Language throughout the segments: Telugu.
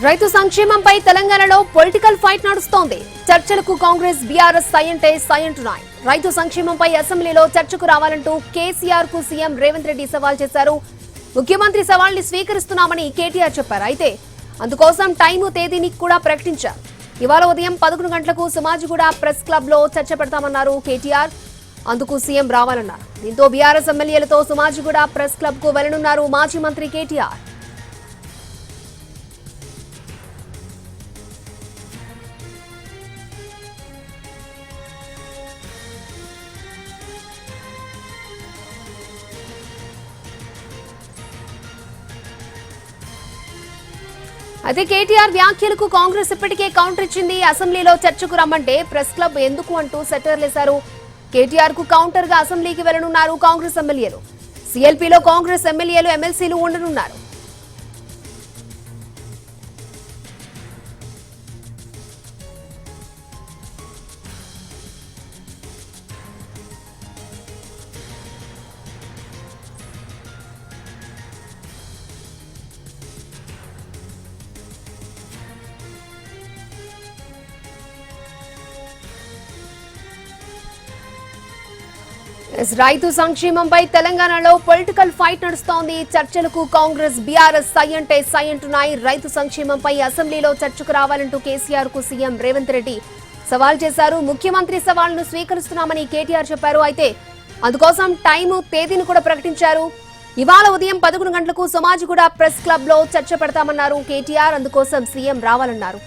రైతు సంక్షేమంపై తెలంగాణలో పొలిటికల్ ఫైట్ నడుస్తోంది. చర్చలకు కాంగ్రెస్ బీఆర్ఎస్ సై అంటున్నాయి. రైతు సంక్షేమంపై అసెంబ్లీలో చర్చకు రావాలంటూ కేసీఆర్ కు సీఎం రేవంత్ రెడ్డి సవాల్ చేశారు. ముఖ్యమంత్రి సవాల్ని స్వీకరిస్తున్నామని కేటీఆర్ చెప్పారు. అయితే అందుకోసం టైము తేదీని కూడా ప్రకటించారు. ఇవాళ ఉదయం 11 గంటలకు సుమాజిగూడ ప్రెస్ క్లబ్ లో చర్చ పెడతామన్నారు కేటీఆర్. అందుకు సీఎం రావాలన్నారు. దీంతో బీఆర్ఎస్ ఎమ్మెల్యేలతో సుమాజిగూడ ప్రెస్ క్లబ్ కు వెళ్లనున్నారు మాజీ మంత్రి కేటీఆర్. అయితే కేటీఆర్ వ్యాఖ్యలకు కాంగ్రెస్ ఇప్పటికే కౌంటర్ ఇచ్చింది. అసెంబ్లీలో చర్చకు రమ్మంటే ప్రెస్ క్లబ్ ఎందుకు అంటూ సెటర్లేశారు. కేటీఆర్ కు కౌంటర్ గా అసెంబ్లీకి వెళ్లనున్నారు కాంగ్రెస్ ఎమ్మెల్యేలు. సీఎల్పీలో కాంగ్రెస్ ఎమ్మెల్యేలు ఎమ్మెల్సీలు ఉండనున్నారు. రైతు సంక్షేమంపై తెలంగాణలో పొలిటికల్ ఫైట్ నడుస్తోంది. చర్చలకు కాంగ్రెస్ బీఆర్ఎస్ సై అంటున్నాయి. రైతు సంక్షేమంపై అసెంబ్లీలో చర్చకు రావాలంటూ కేసీఆర్ కు సీఎం రేవంత్ రెడ్డి సవాల్ చేశారు. ముఖ్యమంత్రి సవాల్ను స్వీకరిస్తున్నామని కేటీఆర్ చెప్పారు. అయితే అందుకోసం టైము తేదీని కూడా ప్రకటించారు. ఇవాళ ఉదయం 11 గంటలకు సుమాజిగూడ ప్రెస్ క్లబ్ లో చర్చ పెడతామన్నారు కేటీఆర్. అందుకోసం సీఎం రావాలన్నారు.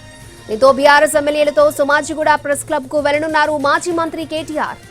దీంతో బీఆర్ఎస్ ఎమ్మెల్యేలతో సుమాజిగూడ ప్రెస్ క్లబ్ కు వెళ్లనున్నారు మాజీ మంత్రి కేటీఆర్.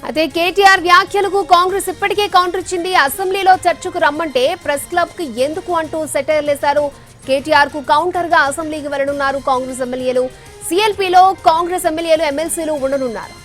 అయితే కేటీఆర్ వ్యాఖ్యలకు కాంగ్రెస్ ఇప్పటికే కౌంటర్ ఇచ్చింది. అసెంబ్లీలో చర్చకు రమ్మంటే ప్రెస్ క్లబ్ కు ఎందుకు అంటూ సెటైర్లేశారు. కేటీఆర్ కు కౌంటర్ గా అసెంబ్లీకి వెళ్లనున్నారు కాంగ్రెస్ ఎమ్మెల్యేలు. సీఎల్పీలో కాంగ్రెస్ ఎమ్మెల్యేలు ఎమ్మెల్సీలు ఉండనున్నారు.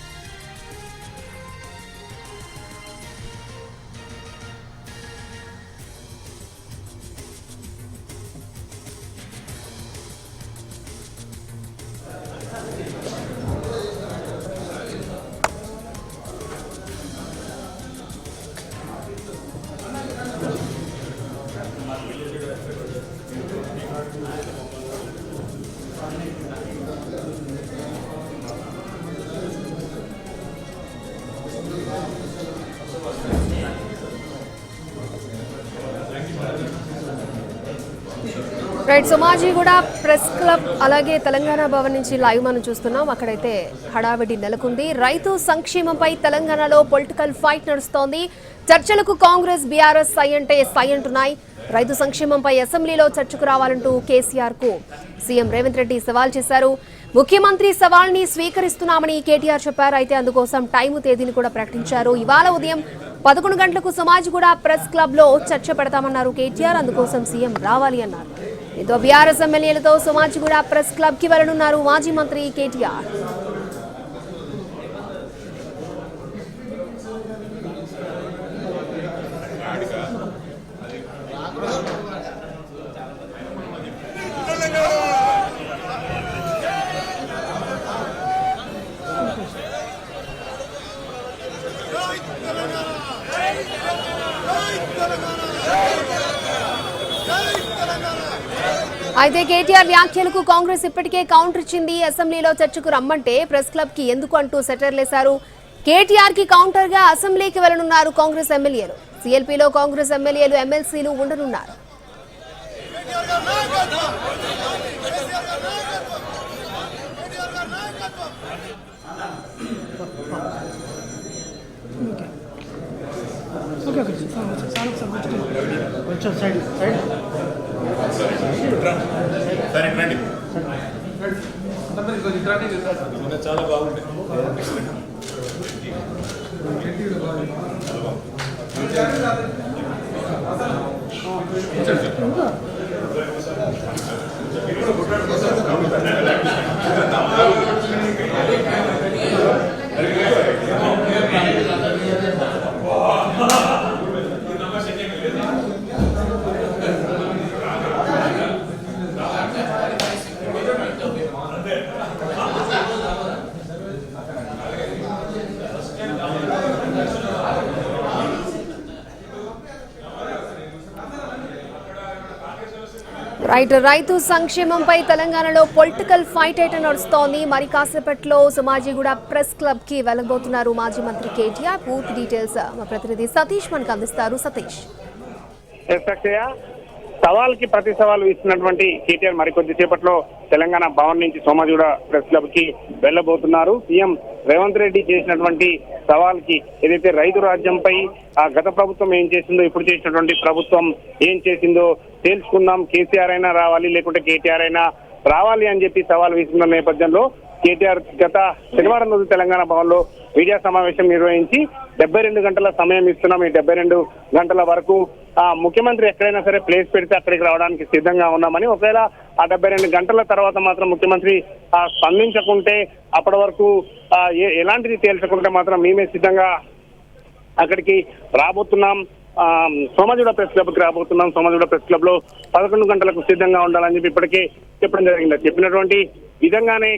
రైట్, సుమాజిగూడ ప్రెస్ క్లబ్ అలాగే తెలంగాణ భవన్ నుంచి లైవ్ మనం చూస్తున్నాం. అక్కడైతే హడావిడి నెలకొంది. రైతు సంక్షేమంపై తెలంగాణలో పొలిటికల్ ఫైట్ నడుస్తోంది. చర్చలకు కాంగ్రెస్ బీఆర్ఎస్ సై అంటున్నాయి. రైతు సంక్షేమంపై అసెంబ్లీలో చర్చకు రావాలంటూ కేసీఆర్ కు సీఎం రేవంత్ రెడ్డి సవాల్ చేశారు. ముఖ్యమంత్రి సవాల్ని స్వీకరిస్తున్నామని కేటీఆర్ చెప్పారు. అయితే అందుకోసం టైము తేదీని కూడా ప్రకటించారు. ఇవాళ ఉదయం 11 గంటలకు సుమాజిగూడ ప్రెస్ క్లబ్ లో చర్చ పెడతామన్నారు కేటీఆర్. అందుకోసం సీఎం రావాలి అన్నారు. దీంతో బీఆర్ఎస్ ఎమ్మెల్యేలతో సుమాజిగూడ ప్రెస్ క్లబ్ కి వెళ్లనున్నారు మాజీ మంత్రి కేటీఆర్. అయితే కేటీఆర్ వ్యాఖ్యలకు కాంగ్రెస్ ఇప్పటికే కౌంటర్ ఇచ్చింది. అసెంబ్లీలో చర్చకు రమ్మంటే ప్రెస్ క్లబ్ కి ఎందుకు అంటూ సెటర్లేశారు. కేటీఆర్ కి కౌంటర్ గా అసెంబ్లీకి వెళ్లనున్నారు కాంగ్రెస్ ఎమ్మెల్యేలు. సీఎల్పీలో కాంగ్రెస్ ఎమ్మెల్యేలు ఎమ్మెల్సీలు ఉండనున్నారు. కొంచెం సైడ్ సైడ్ చాలా బాగుంది. రైతు సంక్షేమంపై తెలంగాణలో పొలిటికల్ ఫైట్ అయితే నడుస్తోంది. మరి కాసేపట్లో సోమాజిగూడ ప్రెస్ క్లబ్ కి వెళ్ళబోతున్నారు మాజీ మంత్రి కేటీఆర్. పూర్తి డీటెయిల్స్ మా ప్రతినిధి సతీష్ మనకు అందిస్తారు. సతీష్, సవాల్ కి ప్రతి సవాల్ ఇస్తున్నటువంటి కేటీఆర్ మరికొద్ది సేపట్లో తెలంగాణ భవన్ నుంచి సోమాజిగూడ ప్రెస్ క్లబ్ కి వెళ్ళబోతున్నారు. సీఎం రేవంత్ రెడ్డి చేసినటువంటి సవాల్ కి ఏదైతే రైతు రాజ్యంపై గత ప్రభుత్వం ఏం చేసిందో, ఇప్పుడు చేసినటువంటి ప్రభుత్వం ఏం చేసిందో తేల్చుకుందాం, కేసీఆర్ అయినా రావాలి లేకుంటే కేటీఆర్ అయినా రావాలి అని చెప్పి సవాల్ విసుకున్న నేపథ్యంలో కేటీఆర్ గత శనివారం రోజు తెలంగాణ భవన్ లో మీడియా సమావేశం నిర్వహించి 72 గంటల సమయం ఇస్తున్నాం. ఈ 72 గంటల వరకు ముఖ్యమంత్రి ఎక్కడైనా సరే ప్లేస్ పెడితే అక్కడికి రావడానికి సిద్ధంగా ఉన్నామని, ఒకవేళ ఆ 72 గంటల తర్వాత మాత్రం ముఖ్యమంత్రి స్పందించకుంటే, అప్పటి వరకు ఎలాంటిది తేల్చకుంటే మాత్రం మేమే సిద్ధంగా అక్కడికి రాబోతున్నాం, సోమాజిగూడ ప్రెస్ క్లబ్ కి రాబోతున్నాం. సోమాజిగూడ ప్రెస్ క్లబ్ లో 11 గంటలకు సిద్ధంగా ఉండాలని చెప్పి ఇప్పటికే చెప్పడం జరిగింది. చెప్పినటువంటి విధంగానే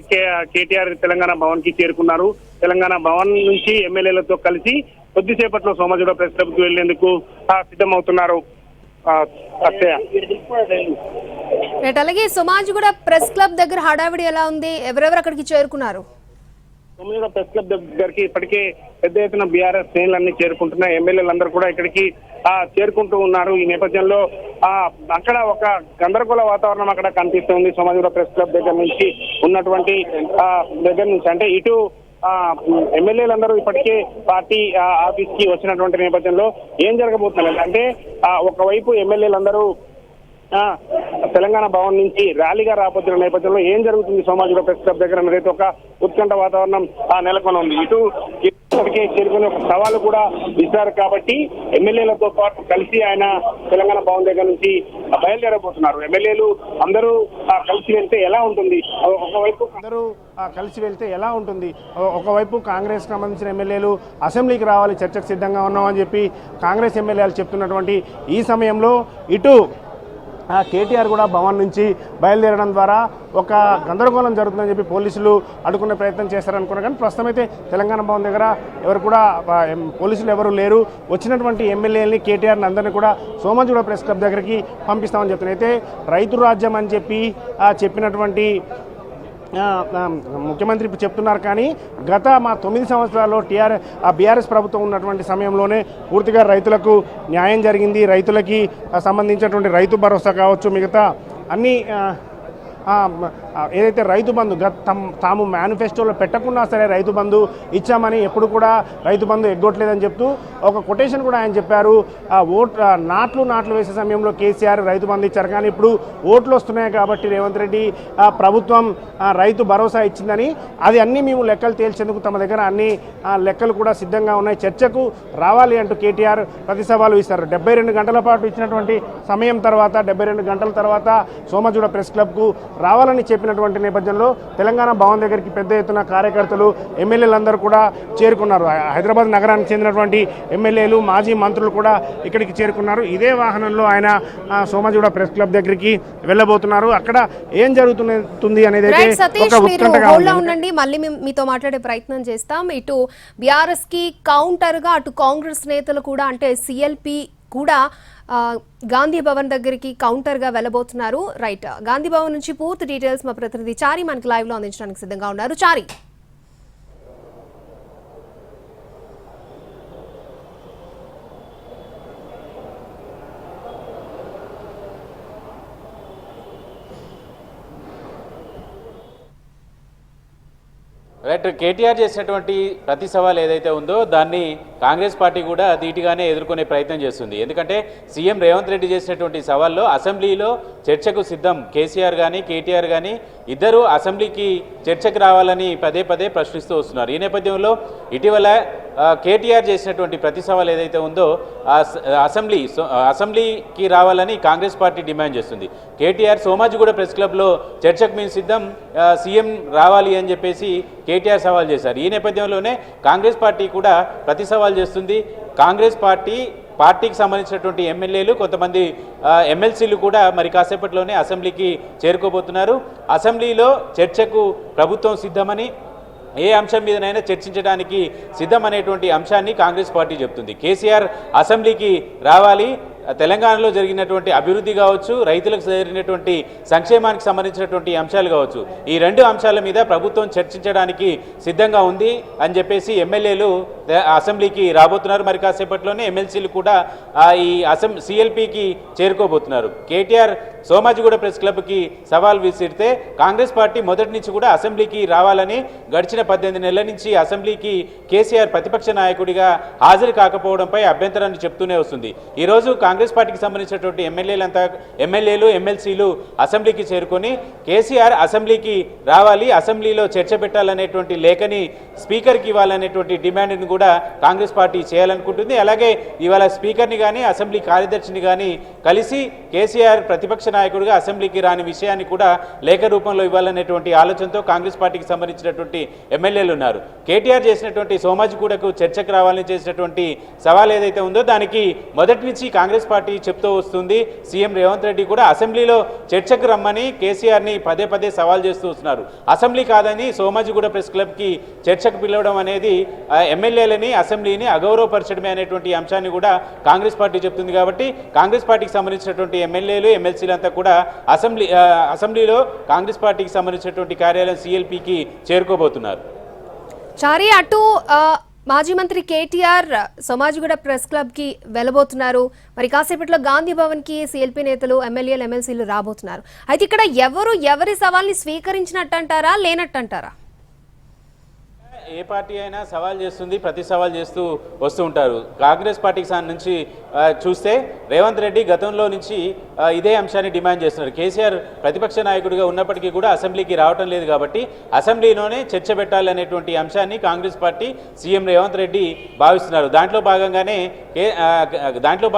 కేటీఆర్ తెలంగాణ భవన్ కి చేరుకున్నారు. తెలంగాణ భవన్ నుంచి ఎమ్మెల్యేలతో కలిసి కొద్దిసేపట్లో సోమాజిగూడ ప్రెస్ క్లబ్ కి వెళ్లేందుకు సిద్ధమవుతున్నారు. అలాగే సోమాజిగూడ ప్రెస్ క్లబ్ దగ్గర హడావిడి ఎలా ఉంది? ఎవరెవరు అక్కడికి చేరుకున్నారు? సోమాజిగూడ ప్రెస్ క్లబ్ దగ్గరికి ఇప్పటికే పెద్ద ఎత్తున బీఆర్ఎస్ శ్రేణులన్నీ చేరుకుంటున్నాయి. ఎమ్మెల్యేలందరూ కూడా ఇక్కడికి చేరుకుంటూ ఉన్నారు. ఈ నేపథ్యంలో అక్కడ ఒక గందరగోళ వాతావరణం అక్కడ కనిపిస్తుంది. సోమాజిగూడ ప్రెస్ క్లబ్ దగ్గర నుంచి ఉన్నటువంటి దగ్గర నుంచి అంటే ఇటు ఎమ్మెల్యేలందరూ ఇప్పటికే పార్టీ ఆఫీస్ కి వచ్చినటువంటి నేపథ్యంలో ఏం జరగబోతున్నారు అంటే, ఒకవైపు ఎమ్మెల్యేలందరూ తెలంగాణ భవన్ నుంచి ర్యాలీగా రాబోతున్న నేపథ్యంలో ఏం జరుగుతుంది సోమాజిగూడ ప్రెస్ క్లబ్ దగ్గర అనేది ఒక ఉత్కంఠ వాతావరణం నెలకొని ఉంది. ఇటు ఇప్పటికే చేరుకుని ఒక సవాలు కూడా ఇస్తారు కాబట్టి ఎమ్మెల్యేలతో పాటు కలిసి ఆయన తెలంగాణ భవన్ దగ్గర నుంచి బయలుదేరబోతున్నారు. ఎమ్మెల్యేలు అందరూ కలిసి వెళ్తే ఎలా ఉంటుంది? ఒకవైపు కాంగ్రెస్ సంబంధించిన ఎమ్మెల్యేలు అసెంబ్లీకి రావాలి, చర్చకు సిద్ధంగా ఉన్నామని చెప్పి కాంగ్రెస్ ఎమ్మెల్యేలు చెప్తున్నటువంటి ఈ సమయంలో ఇటు కేటీఆర్ కూడా భవన్ నుంచి బయలుదేరడం ద్వారా ఒక గందరగోళం జరుగుతుందని చెప్పి పోలీసులు అడ్డుకునే ప్రయత్నం చేస్తారనుకున్నారు. కానీ ప్రస్తుతం అయితే తెలంగాణ భవన్ దగ్గర ఎవరు కూడా పోలీసులు ఎవరు లేరు. వచ్చినటువంటి ఎమ్మెల్యేలని కేటీఆర్ని అందరినీ కూడా సోమాజిగూడ ప్రెస్ క్లబ్ దగ్గరికి పంపిస్తామని చెప్తున్నారు. అయితే రైతు రాజ్యం అని చెప్పి చెప్పినటువంటి ముఖ్యమంత్రి చెప్తున్నారు. కానీ గత 9 సంవత్సరాల్లో బీఆర్ఎస్ ప్రభుత్వం ఉన్నటువంటి సమయంలోనే పూర్తిగా రైతులకు న్యాయం జరిగింది. రైతులకి సంబంధించినటువంటి రైతు భరోసా కావచ్చు, మిగతా అన్ని ఏదైతే రైతు బంధు తాము మేనిఫెస్టోలో పెట్టకుండా సరే రైతు బంధు ఇచ్చామని, ఎప్పుడు కూడా రైతు బంధు ఎగ్గొట్టలేదని చెప్తూ ఒక కొటేషన్ కూడా ఆయన చెప్పారు. నాట్లు వేసే సమయంలో కేసీఆర్ రైతు బంధు ఇచ్చారు, కానీ ఇప్పుడు ఓట్లు వస్తున్నాయి కాబట్టి రేవంత్ రెడ్డి ప్రభుత్వం రైతు భరోసా ఇచ్చిందని, అది అన్నీ మేము లెక్కలు తేల్చేందుకు తమ దగ్గర అన్ని లెక్కలు కూడా సిద్ధంగా ఉన్నాయి, చర్చకు రావాలి అంటూ కేటీఆర్ ప్రతి సవాలు ఇస్తారు. 72 గంటల పాటు ఇచ్చినటువంటి సమయం తర్వాత 72 గంటల తర్వాత సోమాజిగూడ ప్రెస్ క్లబ్కు రావాలని చెప్పినటువంటి నేపథ్యంలో తెలంగాణ భవన్ దగ్గరికి పెద్ద ఎత్తున కార్యకర్తలు ఎమ్మెల్యేలందరూ కూడా చేరుకున్నారు. హైదరాబాద్ నగరానికి చెందినటువంటి ఎమ్మెల్యేలు, మాజీ మంత్రులు కూడా ఇక్కడికి చేరుకున్నారు. ఇదే వాహనంలో ఆయన సోమాజిగూడ ప్రెస్ క్లబ్ దగ్గరికి వెళ్ళబోతున్నారు. అక్కడ ఏం జరుగుతుంది అనేది ఉండండి, మళ్ళీ మీతో మాట్లాడే ప్రయత్నం చేస్తాం. ఇటు బీఆర్ఎస్ కి కౌంటర్ గా అటు కాంగ్రెస్ నేతలు కూడా, అంటే సిఎల్పి కూడా గాంధీ భవన్ దగ్గరికి కౌంటర్ గా వెళ్ళబోతున్నారు. రైట్, గాంధీ భవన్ నుంచి పూర్తి డీటెయిల్స్ మా ప్రతినిధి చారి మనకి లైవ్ లో అందించడానికి సిద్ధంగా ఉన్నారు. చారి, రైట్, కేటీఆర్ చేసినటువంటి ప్రతి సవాల్ ఏదైతే ఉందో దాన్ని కాంగ్రెస్ పార్టీ కూడా ధీటుగానే ఎదుర్కొనే ప్రయత్నం చేస్తుంది. ఎందుకంటే సీఎం రేవంత్ రెడ్డి చేసినటువంటి సవాల్లో అసెంబ్లీలో చర్చకు సిద్ధం. కేసీఆర్ కానీ కేటీఆర్ కానీ ఇద్దరు అసెంబ్లీకి చర్చకు రావాలని పదే పదే ప్రశ్నిస్తూ వస్తున్నారు. ఈ నేపథ్యంలో ఇటీవల కేటీఆర్ చేసినటువంటి ప్రతి సవాల్ ఏదైతే ఉందో అసెంబ్లీకి రావాలని కాంగ్రెస్ పార్టీ డిమాండ్ చేస్తుంది. కేటీఆర్ సోమాజిగూడ ప్రెస్ క్లబ్లో చర్చకు మేము సిద్ధం, సీఎం రావాలి అని చెప్పేసి కేటీఆర్ సవాల్ చేశారు. ఈ నేపథ్యంలోనే కాంగ్రెస్ పార్టీ కూడా ప్రతి సవాల్ చేస్తుంది. కాంగ్రెస్ పార్టీకి సంబంధించినటువంటి ఎమ్మెల్యేలు, కొంతమంది ఎమ్మెల్సీలు కూడా మరి కాసేపట్లోనే అసెంబ్లీకి చేరుకోబోతున్నారు. అసెంబ్లీలో చర్చకు ప్రభుత్వం సిద్ధమని, ఏ అంశం మీదనైనా చర్చించడానికి సిద్ధమనేటువంటి అంశాన్ని కాంగ్రెస్ పార్టీ చెప్తుంది. కేసీఆర్ అసెంబ్లీకి రావాలి, తెలంగాణలో జరిగినటువంటి అభివృద్ధి కావచ్చు, రైతులకు జరిగినటువంటి సంక్షేమానికి సంబంధించినటువంటి అంశాలు కావచ్చు, ఈ రెండు అంశాల మీద ప్రభుత్వం చర్చించడానికి సిద్ధంగా ఉంది అని చెప్పేసి ఎమ్మెల్యేలు అసెంబ్లీకి రాబోతున్నారు. మరి కాసేపట్లోనే ఎమ్మెల్సీలు కూడా ఈ సిఎల్పికి చేరుకోబోతున్నారు. కేటీఆర్ సోమాజిగూడ ప్రెస్ క్లబ్కి సవాల్ విసిరితే కాంగ్రెస్ పార్టీ మొదటి నుంచి కూడా అసెంబ్లీకి రావాలని గడిచిన 18 నెలల నుంచి అసెంబ్లీకి కేసీఆర్ ప్రతిపక్ష నాయకుడిగా హాజరు కాకపోవడంపై అభ్యంతరాన్ని చెప్తూనే వస్తుంది. ఈరోజు కాంగ్రెస్ పార్టీకి సంబంధించినటువంటి ఎమ్మెల్యేలు ఎమ్మెల్సీలు అసెంబ్లీకి చేరుకొని కేసీఆర్ అసెంబ్లీకి రావాలి, అసెంబ్లీలో చర్చ పెట్టాలనేటువంటి లేఖని స్పీకర్కి ఇవ్వాలనేటువంటి డిమాండ్ని కూడా కాంగ్రెస్ పార్టీ చేయాలనుకుంటుంది. అలాగే ఇవాళ స్పీకర్ని కానీ అసెంబ్లీ కార్యదర్శిని కానీ కలిసి కేసీఆర్ ప్రతిపక్ష నాయకుడిగా అసెంబ్లీకి రాని విషయాన్ని కూడా లేఖ రూపంలో ఇవ్వాలనేటువంటి ఆలోచనతో కాంగ్రెస్ పార్టీకి సంబంధించినటువంటి ఎమ్మెల్యేలు ఉన్నారు. కేటీఆర్ చేసినటువంటి సోమాజిగూడకు చర్చకు రావాలని చేసినటువంటి సవాల్ ఏదైతే ఉందో దానికి మొదటి నుంచి కాంగ్రెస్ పార్టీ చెప్తూ వస్తుంది. సీఎం రేవంత్ రెడ్డి కూడా అసెంబ్లీలో చర్చకు రమ్మని కేసీఆర్ని పదే పదే సవాల్ చేస్తూ వస్తున్నారు. అసెంబ్లీ కాదని సోమాజిగూడ ప్రెస్ క్లబ్కి చర్చకు పిలవడం అనేది ఎమ్మెల్యేలని అసెంబ్లీని అగౌరవపరచడమే అనేటువంటి అంశాన్ని కూడా కాంగ్రెస్ పార్టీ చెప్తుంది. కాబట్టి కాంగ్రెస్ పార్టీకి సంబంధించినటువంటి ఎమ్మెల్యేలు ఎమ్మెల్సీలంతా కూడా అసెంబ్లీలో కాంగ్రెస్ పార్టీకి సంబంధించినటువంటి కార్యాలయం సిఎల్పికి చేరుకోబోతున్నారు. చారి, అటు మాజీ మంత్రి కేటీఆర్ సోమాజిగూడ ప్రెస్ క్లబ్కి వెళ్ళబోతున్నారు. మరి కాసేపట్లో గాంధీ భవన్కి సిఎల్పి నేతలు ఎమ్మెల్యేలు ఎమ్మెల్సీలు రాబోతున్నారు. అయితే ఇక్కడ ఎవరి సవాల్ని స్వీకరించినట్టంటారా, లేనట్టంటారా? ఏ పార్టీ అయినా సవాల్ చేస్తుంది, ప్రతి సవాల్ చేస్తూ వస్తూ ఉంటారు. కాంగ్రెస్ పార్టీకి నుంచి చూస్తే రేవంత్ రెడ్డి గతంలో నుంచి ఇదే అంశాన్ని డిమాండ్ చేస్తున్నారు. కేసీఆర్ ప్రతిపక్ష నాయకుడిగా ఉన్నప్పటికీ కూడా అసెంబ్లీకి రావటం లేదు కాబట్టి అసెంబ్లీలోనే చర్చ పెట్టాలనేటువంటి అంశాన్ని కాంగ్రెస్ పార్టీ సీఎం రేవంత్ రెడ్డి భావిస్తున్నారు. దాంట్లో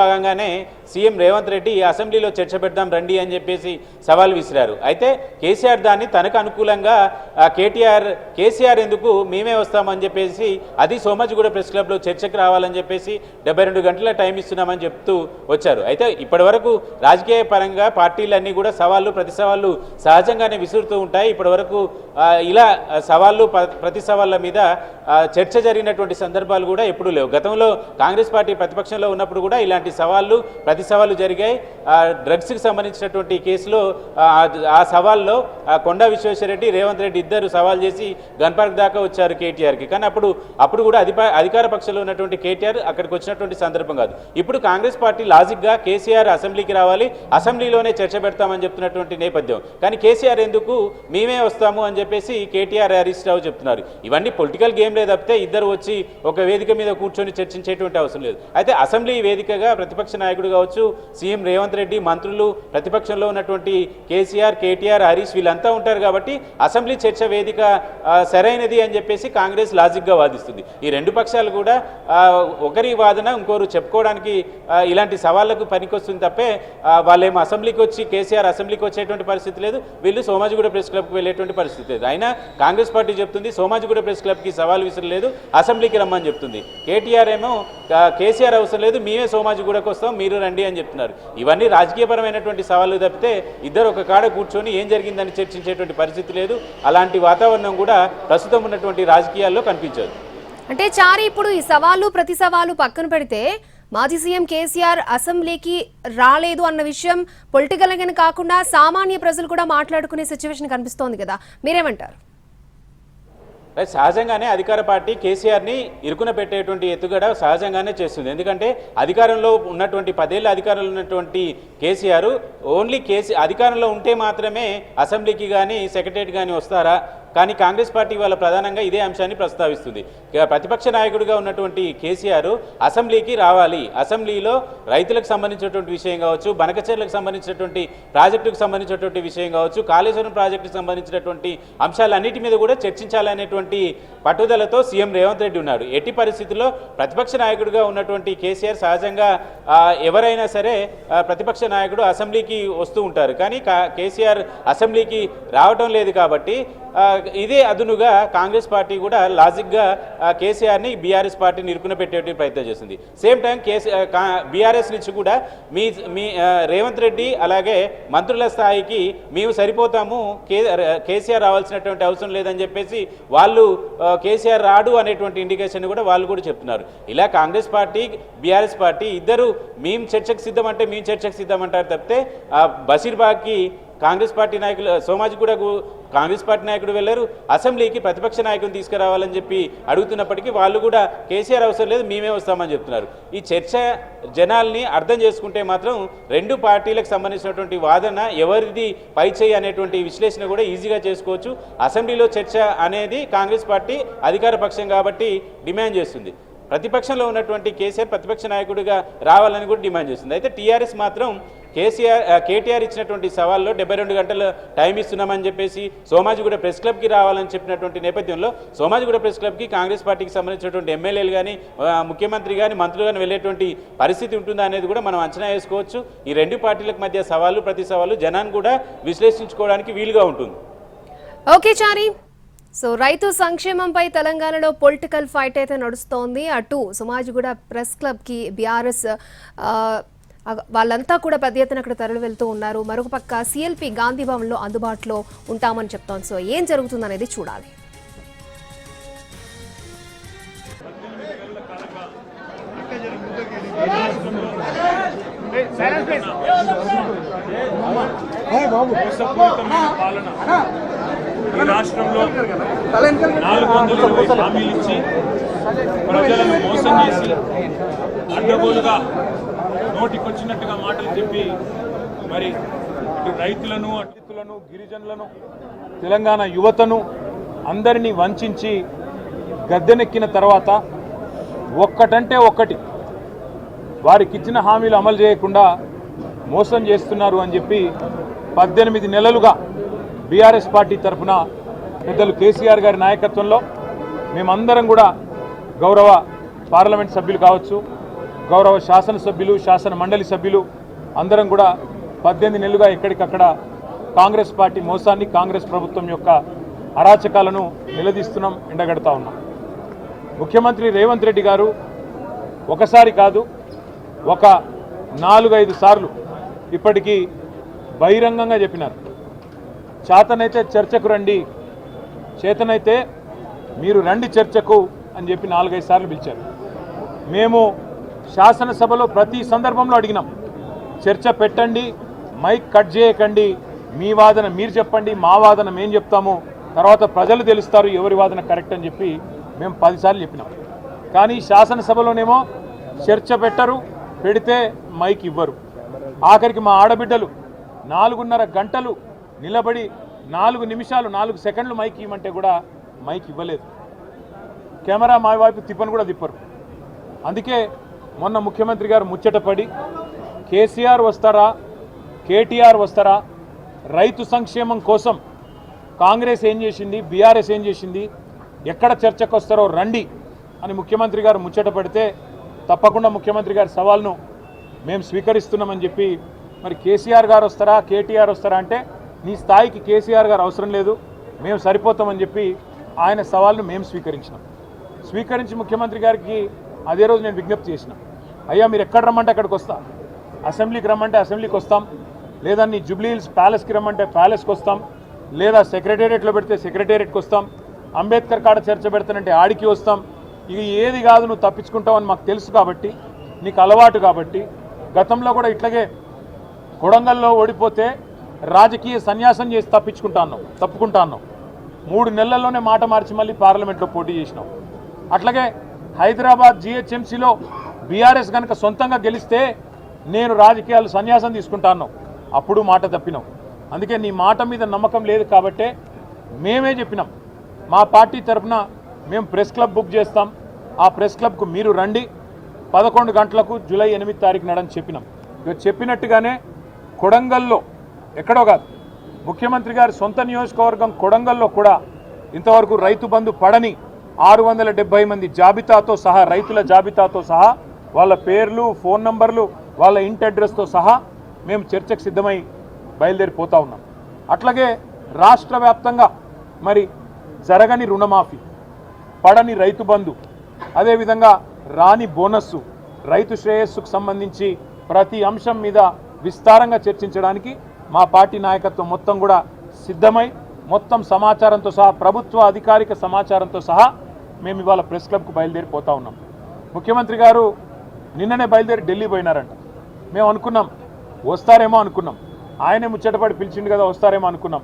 భాగంగానే సీఎం రేవంత్ రెడ్డి అసెంబ్లీలో చర్చ పెడదాం రండి అని చెప్పేసి సవాల్ విసిరారు. అయితే కేసీఆర్ దాన్ని తనకు అనుకూలంగా కేసీఆర్ ఎందుకు మేమే వస్తామని చెప్పేసి అది సోమాజిగూడ ప్రెస్ క్లబ్లో చర్చకు రావాలని చెప్పేసి 72 గంటల టైం ఇస్తున్నామని చెప్తూ వచ్చారు. అయితే ఇప్పటి వరకు రాజకీయ పరంగా పార్టీలన్నీ కూడా ప్రతి సవాళ్ళు సహజంగానే విసురుతూ ఉంటాయి. ఇప్పటి వరకు ఇలా ప్రతి సవాళ్ళ మీద చర్చ జరిగినటువంటి సందర్భాలు కూడా ఎప్పుడూ లేవు. గతంలో కాంగ్రెస్ పార్టీ ప్రతిపక్షంలో ఉన్నప్పుడు కూడా ఇలాంటి ప్రతి సవాళ్ళు జరిగాయి. డ్రగ్స్కి సంబంధించినటువంటి కేసులో ఆ సవాల్లో కొండా విశ్వేశ్వరరెడ్డి, రేవంత్ రెడ్డి ఇద్దరు సవాల్ చేసి గన్ పార్క్ దాకా వచ్చారు కేటీఆర్కి. కానీ అప్పుడు కూడా అధికార పక్షంలో ఉన్నటువంటి కేటీఆర్ అక్కడికి వచ్చినటువంటి సందర్భం కాదు. ఇప్పుడు కాంగ్రెస్ పార్టీ లాజిక్గా కేసీఆర్ అసెంబ్లీకి రావాలి, అసెంబ్లీలోనే చర్చ పెడతామని చెప్తున్నటువంటి నేపథ్యం. కానీ కేసీఆర్ ఎందుకు మేమే వస్తాము అని చెప్పేసి కేటీఆర్ హరీష్ రావు చెప్తున్నారు. ఇవన్నీ పొలిటికల్ గేమ్లే తప్పితే ఇద్దరు వచ్చి ఒక వేదిక మీద కూర్చొని చర్చించేటువంటి అవసరం లేదు. అయితే అసెంబ్లీ వేదికగా ప్రతిపక్ష నాయకుడు కావచ్చు, సీఎం రేవంత్ రెడ్డి, మంత్రులు, ప్రతిపక్షంలో ఉన్నటువంటి కేసీఆర్, కేటీఆర్, హరీష్ వీళ్ళంతా ఉంటారు కాబట్టి అసెంబ్లీ చర్చ వేదిక సరైనది అని చెప్పేసి కాంగ్రెస్ లాజిక్గా వాదిస్తుంది. ఈ రెండు పక్షాలు కూడా ఒకరి వాదన ఇంకోరు చెప్పుకోవడానికి ఇలాంటి సవాళ్లకు పనికొస్తుంది తప్పే వాళ్ళేమో అసెంబ్లీకి వచ్చి కేసీఆర్ అసెంబ్లీకి వచ్చేటువంటి పరిస్థితి లేదు, వీళ్ళు సోమాజిగూడ ప్రెస్ క్లబ్కి వెళ్ళేటువంటి పరిస్థితి లేదు. అయినా కాంగ్రెస్ పార్టీ చెప్తుంది సోమాజిగూడ ప్రెస్ క్లబ్కి సవాల్ విసరలేదు, అసెంబ్లీకి రమ్మని చెప్తుంది. కేటీఆర్ ఏమో కేసీఆర్ అవసరం లేదు, మేమే సోమాజిగూడకు వస్తాం, మీరు రండి అని చెప్తున్నారు. ఇవన్నీ రాజకీయపరమైనటువంటి సవాళ్ళు తప్పితే ఇద్దరు ఒక కాడ కూర్చొని ఏం జరిగిందని చర్చించేటువంటి పరిస్థితి లేదు. అలాంటి వాతావరణం కూడా ప్రస్తుతం ఉన్నటువంటి రాజకీయాల్లో కనిపించదు. అంటే చారి, ఇప్పుడు ఈ సవాలు ప్రతి సవాలు పక్కన పెడితే మాజీ సీఎం కేసీఆర్ అసెంబ్లీకి రాలేదు అన్న విషయం పొలిటికల్ గానే కాకుండా సామాన్య ప్రజలు కూడా మాట్లాడుకునే సిచ్యువేషన్ కనిపిస్తోంది కదా, మీరేమంటారు? సహజంగానే అధికార పార్టీ కేసీఆర్ని ఇరుకున పెట్టేటువంటి ఎత్తుగడ సహజంగానే చేస్తుంది. ఎందుకంటే అధికారంలో ఉన్నటువంటి 10 ఏళ్ళ అధికారంలో ఉన్నటువంటి కేసీఆర్ ఓన్లీ అధికారంలో ఉంటే మాత్రమే అసెంబ్లీకి కానీ సెక్రటరియట్ కానీ వస్తారా, కానీ కాంగ్రెస్ పార్టీ వాళ్ళ ప్రధానంగా ఇదే అంశాన్ని ప్రస్తావిస్తుంది. ప్రతిపక్ష నాయకుడిగా ఉన్నటువంటి కేసీఆర్ అసెంబ్లీకి రావాలి, అసెంబ్లీలో రైతులకు సంబంధించినటువంటి విషయం కావచ్చు, బనకచెర్లకు సంబంధించినటువంటి ప్రాజెక్టుకు సంబంధించినటువంటి విషయం కావచ్చు, కాళేశ్వరం ప్రాజెక్టుకు సంబంధించినటువంటి అంశాలన్నిటి మీద కూడా చర్చించాలనేటువంటి పట్టుదలతో సీఎం రేవంత్ రెడ్డి ఉన్నాడు. ఎట్టి పరిస్థితుల్లో ప్రతిపక్ష నాయకుడిగా ఉన్నటువంటి కేసీఆర్ సహజంగా ఎవరైనా సరే ప్రతిపక్ష నాయకుడు అసెంబ్లీకి వస్తూ ఉంటారు, కానీ కేసీఆర్ అసెంబ్లీకి రావటం లేదు. కాబట్టి ఇదే అదునుగా కాంగ్రెస్ పార్టీ కూడా లాజిక్గా కేసీఆర్ని బీఆర్ఎస్ పార్టీని ఇరుకున పెట్టే ప్రయత్నం చేస్తుంది. సేమ్ టైం బీఆర్ఎస్ నుంచి కూడా మీ రేవంత్ రెడ్డి అలాగే మంత్రుల స్థాయికి మేము సరిపోతాము, కేసీఆర్ రావాల్సినటువంటి అవసరం లేదని చెప్పేసి వాళ్ళు కేసీఆర్ రాడు అనేటువంటి ఇండికేషన్ కూడా వాళ్ళు కూడా చెప్తున్నారు. ఇలా కాంగ్రెస్ పార్టీ బీఆర్ఎస్ పార్టీ ఇద్దరు మేము చర్చకు సిద్ధం అంటే మేము చర్చకు సిద్ధం అంటారు తప్పితే బషీర్బాగ్కి కాంగ్రెస్ పార్టీ నాయకులు సోమాజిగూడకు కాంగ్రెస్ పార్టీ నాయకుడు వెళ్ళారు, అసెంబ్లీకి ప్రతిపక్ష నాయకుని తీసుకురావాలని చెప్పి అడుగుతున్నప్పటికీ వాళ్ళు కూడా కేసీఆర్ అవసరం లేదు మేమే వస్తామని చెప్తున్నారు. ఈ చర్చ జనాల్ని అర్థం చేసుకుంటే మాత్రం రెండు పార్టీలకు సంబంధించినటువంటి వాదన ఎవరిది పైచేయి అనేటువంటి విశ్లేషణ కూడా ఈజీగా చేసుకోవచ్చు. అసెంబ్లీలో చర్చ అనేది కాంగ్రెస్ పార్టీ అధికార పక్షం కాబట్టి డిమాండ్ చేస్తుంది. ప్రతిపక్షంలో ఉన్నటువంటి కేసీఆర్ ప్రతిపక్ష నాయకుడిగా రావాలని కూడా డిమాండ్ చేస్తుంది. అయితే టీఆర్ఎస్ మాత్రం కేటీఆర్ ఇచ్చినటువంటి సవాల్లో 72 గంటలు టైం ఇస్తున్నామని చెప్పేసి సోమాజిగూడ ప్రెస్ క్లబ్కి రావాలని చెప్పినటువంటి నేపథ్యంలో సోమాజిగూడ ప్రెస్ క్లబ్కి కాంగ్రెస్ పార్టీకి సంబంధించినటువంటి ఎమ్మెల్యేలు కానీ ముఖ్యమంత్రి కానీ మంత్రులు కానీ వెళ్ళేటువంటి పరిస్థితి ఉంటుందా అనేది కూడా మనం అంచనా వేసుకోవచ్చు. ఈ రెండు పార్టీలకు మధ్య సవాళ్ళు ప్రతి సవాళ్ళు జనాన్ని కూడా విశ్లేషించుకోవడానికి వీలుగా ఉంటుంది. ఓకే చారి, సో రైతు సంక్షేమంపై తెలంగాణలో పొలిటికల్ ఫైట్ అయితే నడుస్తోంది. అటు సోమాజిగూడ ప్రెస్ క్లబ్కి బీఆర్ఎస్ వాళ్ళంతా కూడా పెద్ద ఎత్తున అక్కడ తరలి వెళ్తూ ఉన్నారు. మరొక పక్క సిఎల్పి గాంధీ భవన్లో అందుబాటులో ఉంటామని చెప్తోంది. సో ఏం జరుగుతుందనేది చూడాలి. ఈ రాష్ట్రంలో 420 హామీలు ఇచ్చి ప్రజలను మోసం చేసి అడ్డగోలుగా నోటికొచ్చినట్టుగా మాటలు చెప్పి మరి ఇటు రైతులను అతిథులను గిరిజనులను తెలంగాణ యువతను అందరినీ వంచి గద్దెనెక్కిన తర్వాత ఒక్కటంటే ఒక్కటి వారికి ఇచ్చిన హామీలు అమలు చేయకుండా మోసం చేస్తున్నారు అని చెప్పి 18 నెలలుగా బీఆర్ఎస్ పార్టీ తరఫున పెద్దలు కేసీఆర్ గారి నాయకత్వంలో మేమందరం కూడా గౌరవ పార్లమెంట్ సభ్యులు కావచ్చు, గౌరవ శాసనసభ్యులు, శాసన మండలి సభ్యులు అందరం కూడా 18 నెలలుగా ఎక్కడికక్కడ కాంగ్రెస్ పార్టీ మోసాన్ని, కాంగ్రెస్ ప్రభుత్వం యొక్క అరాచకాలను నిలదీస్తున్నాం, ఎండగడతా ఉన్నాం. ముఖ్యమంత్రి రేవంత్ రెడ్డి గారు ఒకసారి కాదు ఒక 4-5 సార్లు ఇప్పటికీ బహిరంగంగా చెప్పినారు, చేతనైతే చర్చకు రండి, చేతనైతే మీరు రండి చర్చకు అని చెప్పి 4-5 సార్లు పిలిచారు. మేము శాసనసభలో ప్రతి సందర్భంలో అడిగినాం, చర్చ పెట్టండి, మైక్ కట్ చేయకండి, మీ వాదన మీరు చెప్పండి, మా వాదన మేము చెప్తాము, తర్వాత ప్రజలు తెలుస్తారు ఎవరి వాదన కరెక్ట్ అని చెప్పి మేము 10 సార్లు చెప్పినాం. కానీ శాసనసభలోనేమో చర్చ పెట్టరు, పెడితే మైక్ ఇవ్వరు. ఆఖరికి మా ఆడబిడ్డలు 4.5 గంటలు నిలబడి 4 నిమిషాలు 4 సెకండ్లు మైక్ ఇవ్వమంటే కూడా మైక్ ఇవ్వలేదు. కెమెరా మా వైపు తిప్పని కూడా తిప్పరు. అందుకే మొన్న ముఖ్యమంత్రి గారు ముచ్చటపడి కేసీఆర్ వస్తారా, కేటీఆర్ వస్తారా, రైతు సంక్షేమం కోసం కాంగ్రెస్ ఏం చేసింది, బీఆర్ఎస్ ఏం చేసింది, ఎక్కడ చర్చకు వస్తారో రండి అని ముఖ్యమంత్రి గారు ముచ్చటపడితే తప్పకుండా ముఖ్యమంత్రి గారి సవాల్ను మేము స్వీకరిస్తున్నామని చెప్పి, మరి కేసీఆర్ గారు వస్తారా, కేటీఆర్ వస్తారా అంటే నీ స్థాయికి కేసీఆర్ గారు అవసరం లేదు, మేము సరిపోతామని చెప్పి ఆయన సవాల్ను మేము స్వీకరించినాం. స్వీకరించి ముఖ్యమంత్రి గారికి అదే రోజు నేను విజ్ఞప్తి చేసిన, అయ్యా మీరు ఎక్కడ రమ్మంటే అక్కడికి వస్తా, అసెంబ్లీకి రమ్మంటే అసెంబ్లీకి వస్తాం, లేదా నీ జూబ్లీ హిల్స్ ప్యాలెస్కి రమ్మంటే ప్యాలెస్కి వస్తాం, లేదా సెక్రటేరియట్లో పెడితే సెక్రటేరియట్కి వస్తాం, అంబేద్కర్ కాడ చర్చ పెడతానంటే ఆడికి వస్తాం. ఇక ఏది కాదు నువ్వు తప్పించుకుంటావని మాకు తెలుసు కాబట్టి, నీకు అలవాటు కాబట్టి, గతంలో కూడా ఇట్లాగే కొడంగల్లో ఓడిపోతే రాజకీయ సన్యాసం చేసి తప్పుకుంటాను 3 నెలల్లోనే మాట మార్చి మళ్ళీ పార్లమెంట్లో పోటీ చేసినాం. అట్లాగే హైదరాబాద్ జిహెచ్ఎంసీలో బీఆర్ఎస్ కనుక సొంతంగా గెలిస్తే నేను రాజకీయాలు సన్యాసం తీసుకుంటాను, అప్పుడు మాట తప్పినాం. అందుకే నీ మాట మీద నమ్మకం లేదు కాబట్టే మేమే చెప్పినాం, మా పార్టీ తరఫున మేము ప్రెస్ క్లబ్ బుక్ చేస్తాం. ఆ ప్రెస్ క్లబ్కు మీరు రండి. 11 గంటలకు జూలై 8 తారీఖు నాడని చెప్పినాం. ఇక చెప్పినట్టుగానే కొడంగల్లో ఎక్కడో కాదు, ముఖ్యమంత్రి గారి సొంత నియోజకవర్గం కొడంగల్లో కూడా ఇంతవరకు రైతు బంధు పడని 670 మంది జాబితాతో సహా, రైతుల జాబితాతో సహా, వాళ్ళ పేర్లు, ఫోన్ నంబర్లు, వాళ్ళ ఇంటి అడ్రస్తో సహా మేము చర్చకు సిద్ధమై బయలుదేరిపోతూ ఉన్నాం. అట్లాగే రాష్ట్ర వ్యాప్తంగా మరి జరగని రుణమాఫీ, పడని రైతు బంధు, అదేవిధంగా రాని బోనస్సు, రైతు శ్రేయస్సుకు సంబంధించి ప్రతి అంశం మీద విస్తారంగా చర్చించడానికి మా పార్టీ నాయకత్వం మొత్తం కూడా సిద్ధమై మొత్తం సమాచారంతో సహా, ప్రభుత్వ అధికారిక సమాచారంతో సహా మేము ఇవాళ ప్రెస్ క్లబ్కు బయలుదేరిపోతూ ఉన్నాం. ముఖ్యమంత్రి గారు నిన్ననే బయలుదేరి ఢిల్లీ పోయినారంట. మేము అనుకున్నాం వస్తారేమో అనుకున్నాం, ఆయనే ముచ్చటపడి పిలిచిండు కదా వస్తారేమో అనుకున్నాం.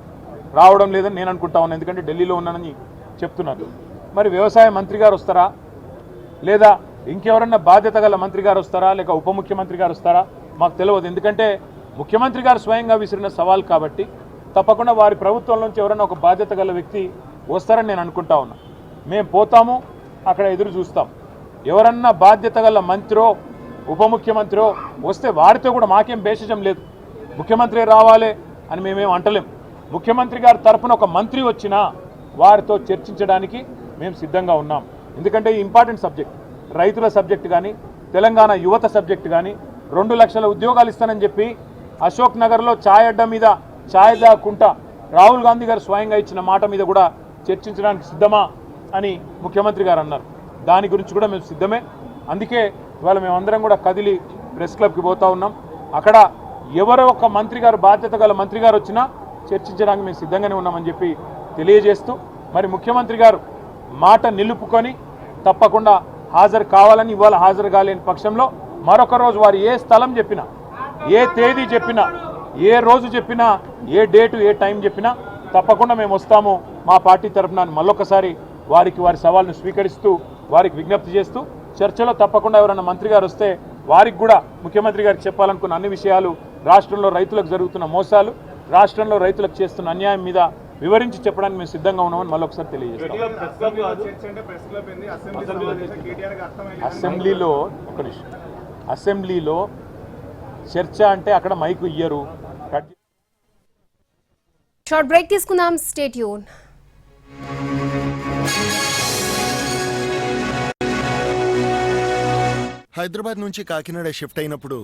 రావడం లేదని నేను అనుకుంటా ఉన్నాను, ఎందుకంటే ఢిల్లీలో ఉన్నానని చెప్తున్నారు. మరి వ్యవసాయ మంత్రి గారు వస్తారా, లేదా ఇంకెవరన్నా బాధ్యత గల మంత్రి గారు వస్తారా, లేక ఉప ముఖ్యమంత్రి గారు వస్తారా మాకు తెలియదు. ఎందుకంటే ముఖ్యమంత్రి గారు స్వయంగా విసిరిన సవాల్ కాబట్టి తప్పకుండా వారి ప్రభుత్వం నుంచి ఎవరైనా ఒక బాధ్యత గల వ్యక్తి వస్తారని నేను అనుకుంటా ఉన్నా. మేము పోతాము, అక్కడ ఎదురు చూస్తాం. ఎవరన్నా బాధ్యత గల మంత్రో ఉప ముఖ్యమంత్రో వస్తే వారితో కూడా మాకేం భేషజం లేదు. ముఖ్యమంత్రి రావాలి అని మేమేం అంటలేం. ముఖ్యమంత్రి గారి తరఫున ఒక మంత్రి వచ్చినా వారితో చర్చించడానికి మేము సిద్ధంగా ఉన్నాం. ఎందుకంటే ఈ ఇంపార్టెంట్ సబ్జెక్ట్, రైతుల సబ్జెక్ట్ కానీ, తెలంగాణ యువత సబ్జెక్ట్ కానీ, 2 లక్షల ఉద్యోగాలు ఇస్తానని చెప్పి అశోక్ నగర్లో ఛాయ్ అడ్డా మీద ఛాయ్ దాక్కుంటా రాహుల్ గాంధీ గారు స్వయంగా ఇచ్చిన మాట మీద కూడా చర్చించడానికి సిద్ధమా అని ముఖ్యమంత్రి గారు అన్నారు. దాని గురించి కూడా మేము సిద్ధమే. అందుకే ఇవాళ మేమందరం కూడా కదిలి ప్రెస్ క్లబ్కి పోతా ఉన్నాం. అక్కడ ఎవరో ఒక మంత్రి గారు, బాధ్యత గల మంత్రి గారు వచ్చినా చర్చించడానికి మేము సిద్ధంగానే ఉన్నామని చెప్పి తెలియజేస్తూ, మరి ముఖ్యమంత్రి గారు మాట నిలుపుకొని తప్పకుండా హాజరు కావాలని, ఇవాళ హాజరు కాలేని పక్షంలో మరొక రోజు వారు ఏ స్థలం చెప్పినా, ఏ తేదీ చెప్పినా, ఏ రోజు చెప్పినా, ఏ డేటు ఏ టైం చెప్పినా తప్పకుండా మేము వస్తాము మా పార్టీ తరఫున మళ్ళొకసారి వారికి వారి సవాల్ను స్వీకరిస్తూ వారికి విజ్ఞప్తి చేస్తూ, చర్చలో తప్పకుండా ఎవరైనా మంత్రి గారు వస్తే వారికి కూడా ముఖ్యమంత్రి గారికి చెప్పాలనుకున్న అన్ని విషయాలు, రాష్ట్రంలో రైతులకు జరుగుతున్న మోసాలు, రాష్ట్రంలో రైతులకు చేస్తున్న అన్యాయం మీద వివరించి చెప్పడానికి మేము సిద్ధంగా ఉన్నామని మళ్ళొకసారి తెలియజేస్తాం. అసెంబ్లీలో ఒక నిమిషం, అసెంబ్లీలో చర్చ అంటే అక్కడ మైకు ఇయ్యరు. షార్ట్ బ్రేక్ తీసుకుందాం, స్టే ట్యూన్. హైదరాబాద్ నుంచి కాకినాడ షిఫ్ట్ అయినప్పుడు